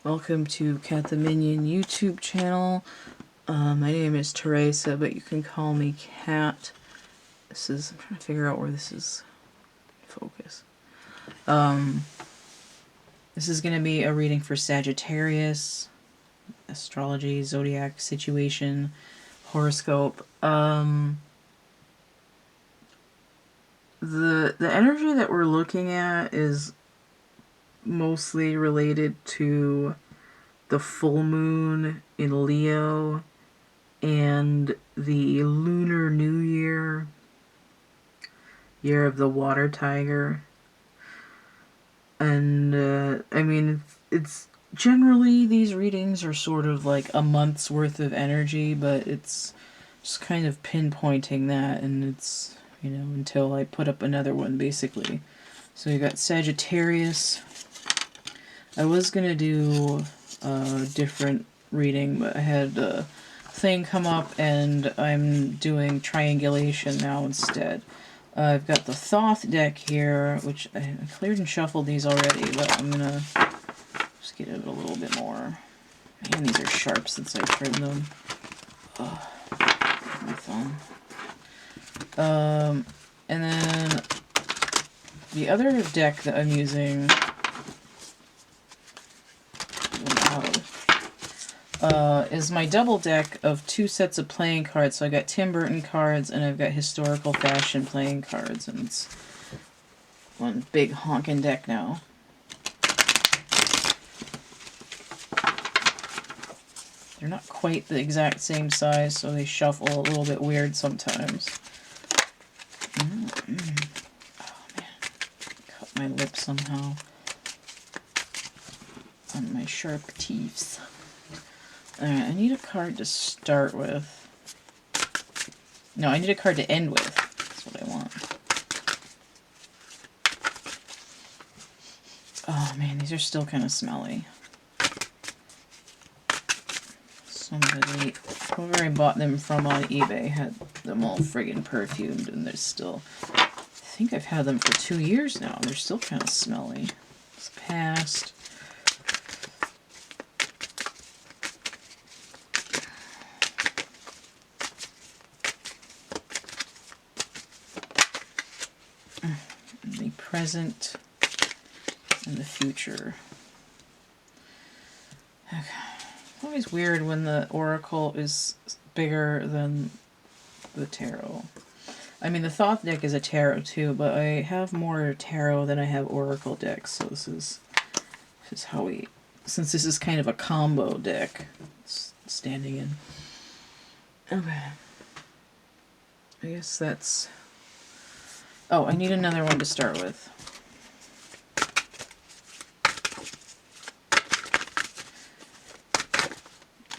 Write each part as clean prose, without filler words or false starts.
Welcome to CATtheMinion YouTube channel. My name is Teresa, but you can call me Cat. I'm trying to figure out where this is focus. This is going to be a reading for Sagittarius, astrology, zodiac situation, horoscope. The energy that we're looking at is mostly related to the full moon in Leo and the Lunar New Year, year of the water tiger. And I mean, it's generally, these readings are sort of like a month's worth of energy, but it's just kind of pinpointing that, and it's, you know, until I put up another one, basically. So you got Sagittarius. I was gonna do a different reading, but I had a thing come up, and I'm doing triangulation now instead. I've got the Thoth deck here, which I cleared and shuffled these already, but I'm gonna just get it a little bit more. Man, these are sharp since I trimmed them. My thumb. And then the other deck that I'm using is my double deck of 2 sets of playing cards. So I got Tim Burton cards and I've got historical fashion playing cards, and it's one big honkin' deck now. They're not quite the exact same size, so they shuffle a little bit weird sometimes. Oh man, cut my lip somehow on my sharp teeth. Alright, I need a card to start with. No, I need a card to end with. That's what I want. Oh man, these are still kind of smelly. Somebody, whoever I bought them from on eBay, had them all friggin' perfumed, and they're still... I think I've had them for 2 years now. They're still kind of smelly. It's past. The present and the future. Okay. It's always weird when the oracle is bigger than the tarot. I mean, the Thoth deck is a tarot too, but I have more tarot than I have oracle decks, so this is how we... Since this is kind of a combo deck, it's standing in. Okay. I guess that's... Oh, I need another one to start with.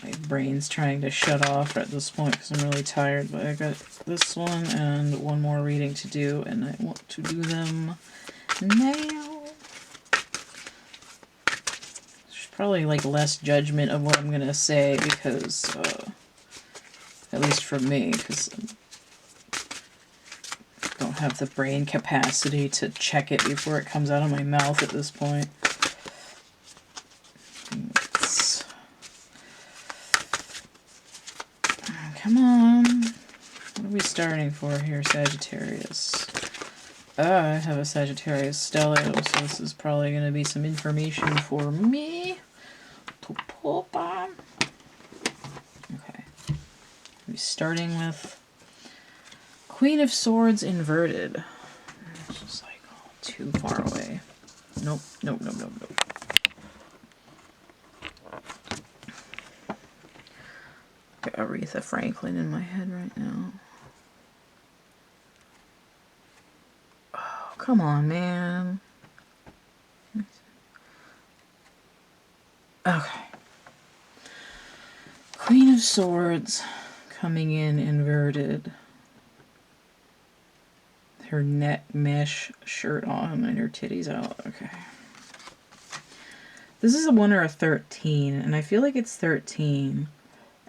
My brain's trying to shut off at this point because I'm really tired, but I got this one and one more reading to do, and I want to do them now. There's probably like less judgment of what I'm going to say because, at least for me, because don't have the brain capacity to check it before it comes out of my mouth at this point. Come on. What are we starting for here, Sagittarius? I have a Sagittarius stellar, so this is probably going to be some information for me to pull on. Okay. We're starting with Queen of Swords inverted. It's just like too far away. Nope, nope, nope, nope, nope. Got Aretha Franklin in my head right now. Oh, come on, man. Okay. Queen of Swords coming in inverted. Her net mesh shirt on and her titties out. Okay. This is a 1 or a 13, and I feel like it's 13.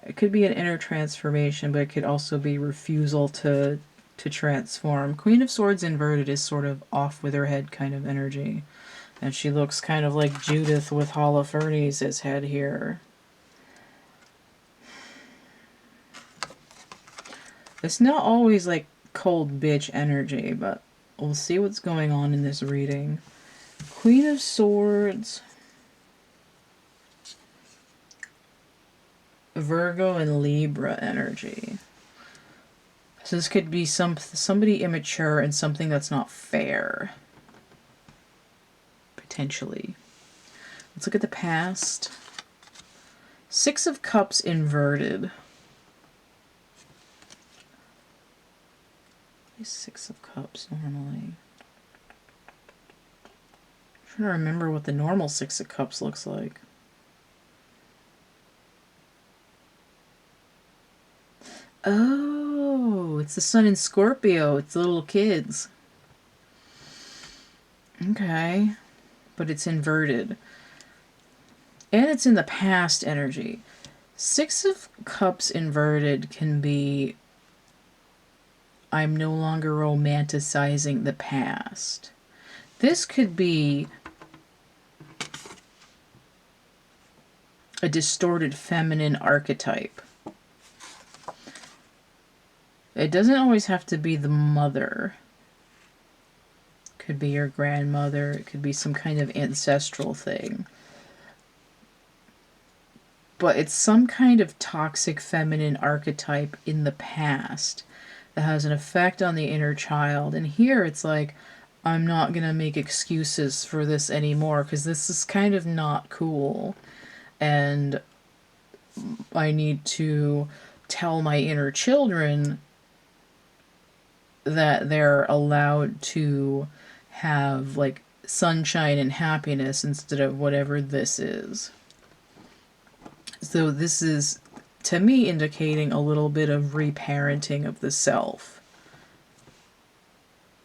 It could be an inner transformation, but it could also be refusal to transform. Queen of Swords inverted is sort of off with her head kind of energy. And she looks kind of like Judith with Holofernes' head here. It's not always like cold bitch energy, but we'll see what's going on in this reading. Queen of Swords, Virgo and Libra energy. So this could be somebody immature and something that's not fair. Potentially. Let's look at the past. Six of Cups inverted. Six of Cups normally. I'm trying to remember what the normal Six of Cups looks like. Oh, it's the sun in Scorpio. It's the little kids. Okay. But it's inverted. And it's in the past energy. Six of Cups inverted can be, I'm no longer romanticizing the past. This could be a distorted feminine archetype. It doesn't always have to be the mother. It could be your grandmother. It could be some kind of ancestral thing. But it's some kind of toxic feminine archetype in the past that has an effect on the inner child. And here it's like, I'm not going to make excuses for this anymore because this is kind of not cool. And I need to tell my inner children that they're allowed to have like sunshine and happiness instead of whatever this is. So this is, to me, indicating a little bit of reparenting of the self.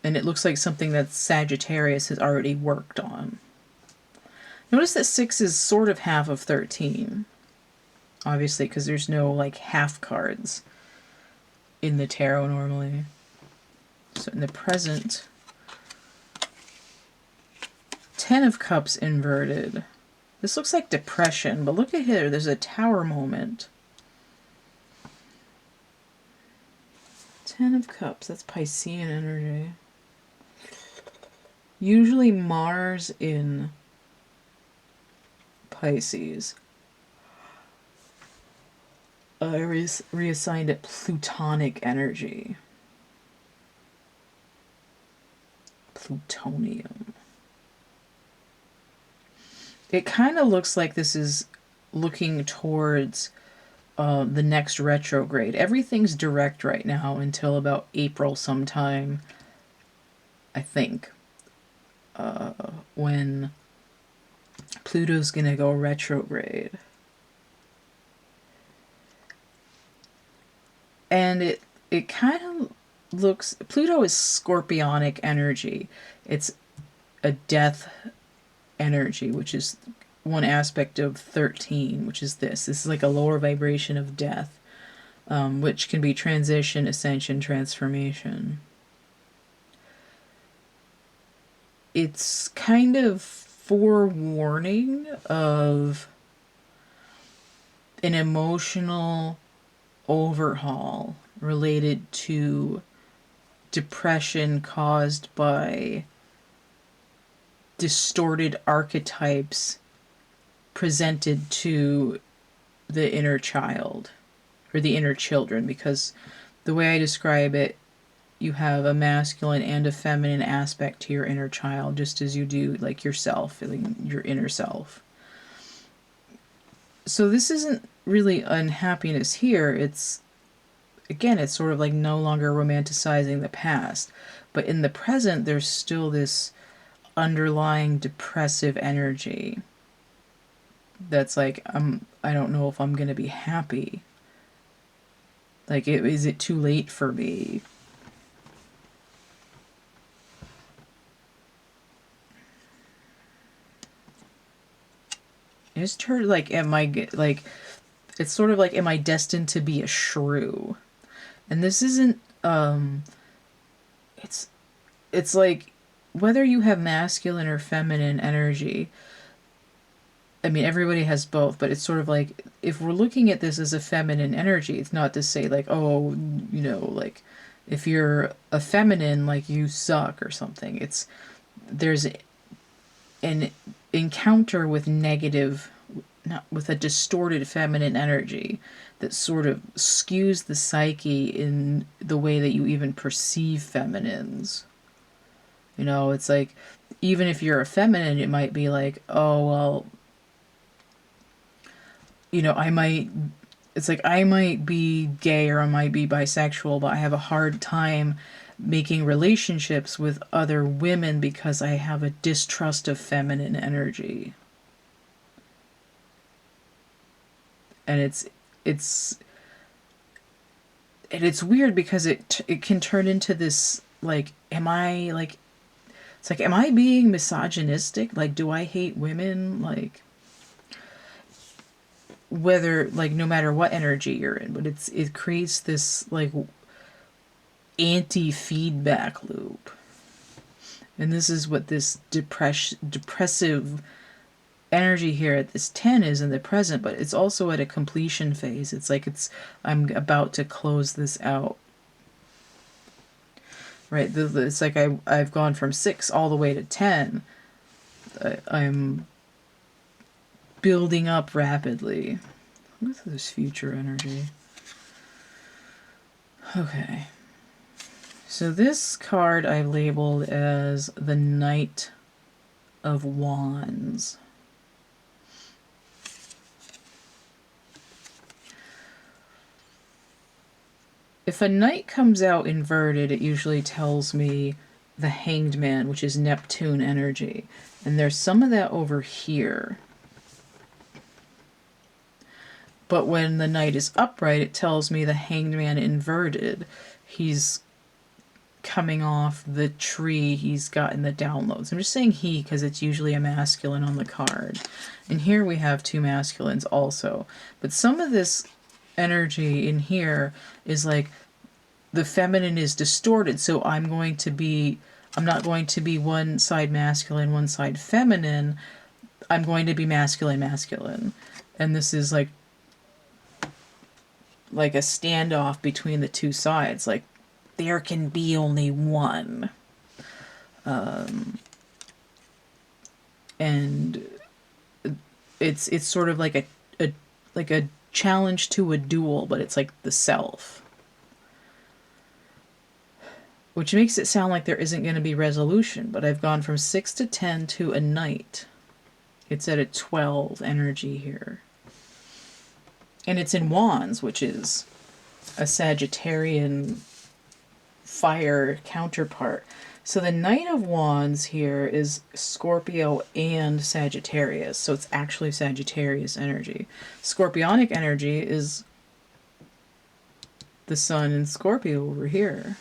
And it looks like something that Sagittarius has already worked on. Notice that 6 is sort of half of 13. Obviously, because there's no like half cards in the tarot normally. So in the present, 10 of Cups inverted. This looks like depression, but look at here. There's a tower moment. 10 of Cups. That's Piscean energy. Usually Mars in Pisces. I reassigned it Plutonic energy. Plutonium. It kind of looks like this is looking towards the next retrograde. Everything's direct right now until about April sometime, I think, when Pluto's going to go retrograde. And it kind of looks... Pluto is scorpionic energy. It's a death energy, which is one aspect of 13, which is this. This is like a lower vibration of death, which can be transition, ascension, transformation. It's kind of forewarning of an emotional overhaul related to depression caused by distorted archetypes presented to the inner child or the inner children, because the way I describe it, you have a masculine and a feminine aspect to your inner child, just as you do like yourself, your inner self. So this isn't really unhappiness here. It's, again, it's sort of like no longer romanticizing the past, but in the present there's still this underlying depressive energy that's like, I don't know if I'm gonna be happy. Like, is it too late for me? It's turned like, it's sort of like, am I destined to be a shrew? And this isn't, it's like whether you have masculine or feminine energy, I mean, everybody has both, but it's sort of like, if we're looking at this as a feminine energy, it's not to say like, oh, you know, like, if you're a feminine, like, you suck or something. It's, there's an encounter with negative, not with a distorted feminine energy that sort of skews the psyche in the way that you even perceive feminines. You know, it's like, even if you're a feminine, it might be like, oh, well, you know, it's like I might be gay or I might be bisexual, but I have a hard time making relationships with other women because I have a distrust of feminine energy. And it's weird because it can turn into this, like, am I like, it's like, am I being misogynistic? Like, do I hate women? Like, whether, like, no matter what energy you're in, but it creates this like anti-feedback loop. And this is what this depressive energy here at this 10 is in the present, but it's also at a completion phase. It's like I'm about to close this out. Right? It's like I've gone from 6 all the way to 10. I'm building up rapidly. What's this future energy? Okay. So this card I labeled as the Knight of Wands. If a knight comes out inverted, it usually tells me the Hanged Man, which is Neptune energy. And there's some of that over here. But when the knight is upright, it tells me the Hanged Man inverted. He's coming off the tree, he's gotten the downloads. I'm just saying he because it's usually a masculine on the card. And here we have 2 masculines also. But some of this energy in here is like the feminine is distorted, so I'm not going to be one side masculine, one side feminine. I'm going to be masculine. And this is like a standoff between the 2 sides. Like, there can be only one. And it's sort of like a challenge to a duel, but it's like the self. Which makes it sound like there isn't going to be resolution, but I've gone from 6 to 10 to a knight. It's at a 12 energy here. And it's in Wands, which is a Sagittarian fire counterpart. So the Knight of Wands here is Scorpio and Sagittarius. So it's actually Sagittarius energy. Scorpionic energy is the Sun in Scorpio over here.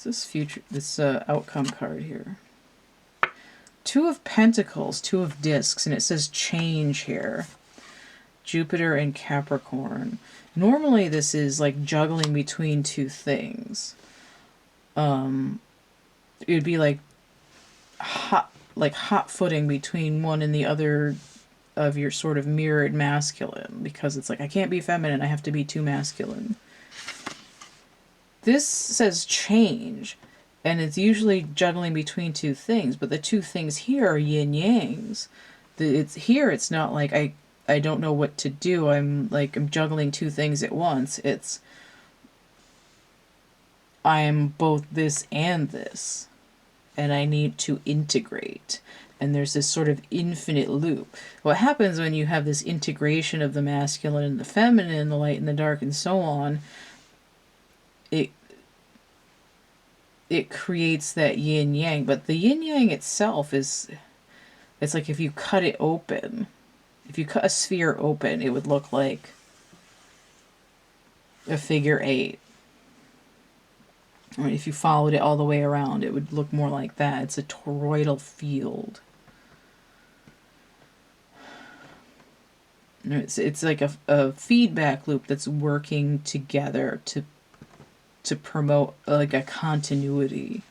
This outcome card here. 2 of Pentacles, 2 of Discs, and it says change here. Jupiter and Capricorn. Normally this is like juggling between 2 things. It would be like hot footing between one and the other of your sort of mirrored masculine, because it's like, I can't be feminine, I have to be too masculine. This says change, and it's usually juggling between 2 things, but the 2 things here are yin-yangs. It's not like I don't know what to do. I'm juggling 2 things at once. It's I'm both this and this, and I need to integrate. And there's this sort of infinite loop. What happens when you have this integration of the masculine and the feminine, the light and the dark, and so on, it creates that yin-yang. But the yin-yang itself it's like if you cut it open, if you cut a sphere open, it would look like a figure 8. Or if you followed it all the way around, it would look more like that. It's a toroidal field. It's like a feedback loop that's working together to promote like a continuity.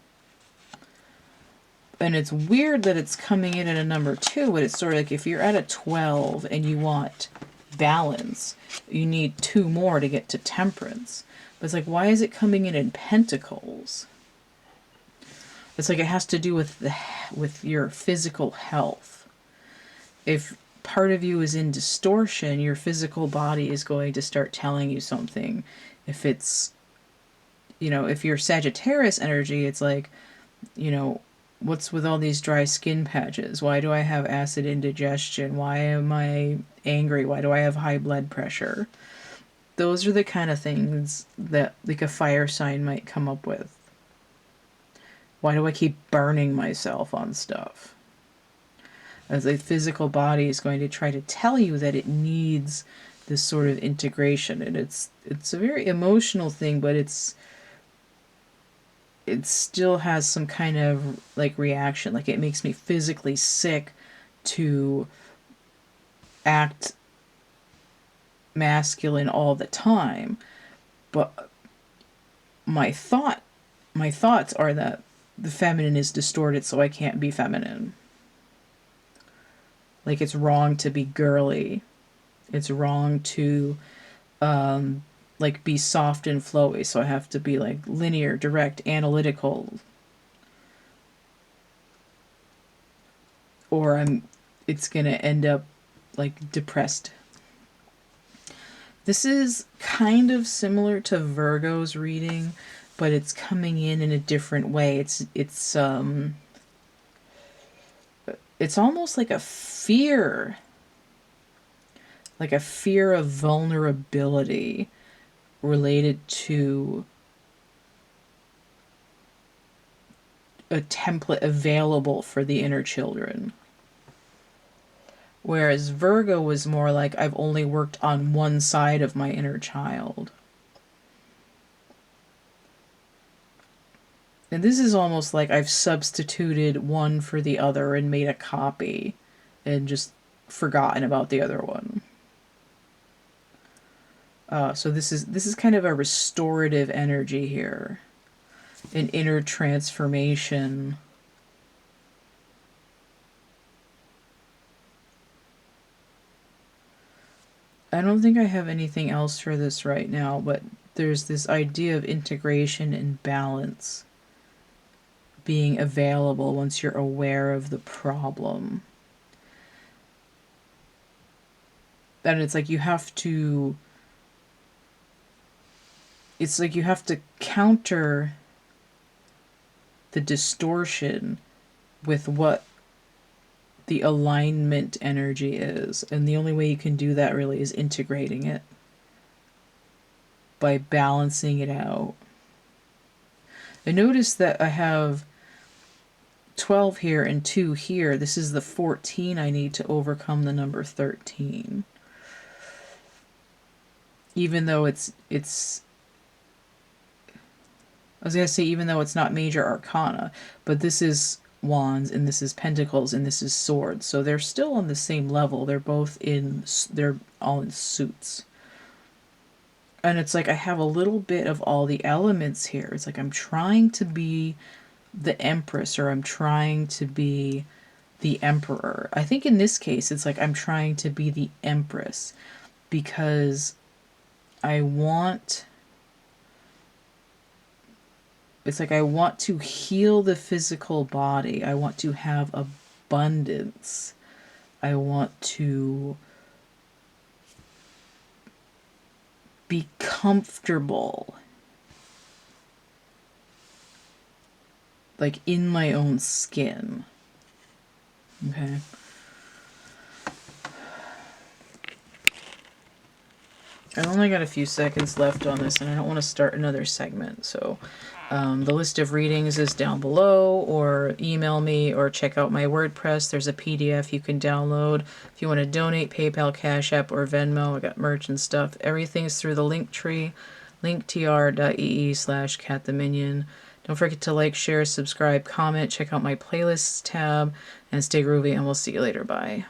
And it's weird that it's coming in at a number 2, but it's sort of like if you're at a 12 and you want balance, you need 2 more to get to temperance. But it's like, why is it coming in pentacles? It's like it has to do with your physical health. If part of you is in distortion, your physical body is going to start telling you something. If it's, if you're Sagittarius energy, it's like, what's with all these dry skin patches? Why do I have acid indigestion? Why am I angry? Why do I have high blood pressure? Those are the kind of things that like a fire sign might come up with. Why do I keep burning myself on stuff? As a physical body is going to try to tell you that it needs this sort of integration. And it's a very emotional thing, but it still has some kind of like reaction. Like it makes me physically sick to act masculine all the time. But my thoughts are that the feminine is distorted, so I can't be feminine. Like it's wrong to be girly. It's wrong to like be soft and flowy, so I have to be like linear, direct, analytical. Or it's going to end up like depressed. This is kind of similar to Virgo's reading, but it's coming in a different way. It's almost like a fear. Like a fear of vulnerability related to a template available for the inner children. Whereas Virgo was more like, I've only worked on one side of my inner child. And this is almost like I've substituted one for the other and made a copy and just forgotten about the other one. So this is kind of a restorative energy here. An inner transformation. I don't think I have anything else for this right now, but there's this idea of integration and balance being available once you're aware of the problem. And it's like you have to counter the distortion with what the alignment energy is. And the only way you can do that really is integrating it by balancing it out. I notice that I have 12 here and 2 here. This is the 14 I need to overcome the number 13. Even though it's I was going to say, even though it's not major arcana, but this is wands and this is pentacles and this is swords. So they're still on the same level. They're all in suits. And it's like I have a little bit of all the elements here. It's like I'm trying to be the Empress, or I'm trying to be the Emperor. I think in this case, it's like I'm trying to be the Empress because I want to heal the physical body. I want to have abundance. I want to be comfortable. Like in my own skin. Okay. I only got a few seconds left on this, and I don't want to start another segment, so the list of readings is down below, or email me, or check out my WordPress. There's a PDF you can download. If you want to donate, PayPal, Cash App, or Venmo. I got merch and stuff. Everything's through the link tree, linktr.ee/CATtheMinion. Don't forget to like, share, subscribe, comment, check out my playlists tab, and stay groovy, and we'll see you later. Bye.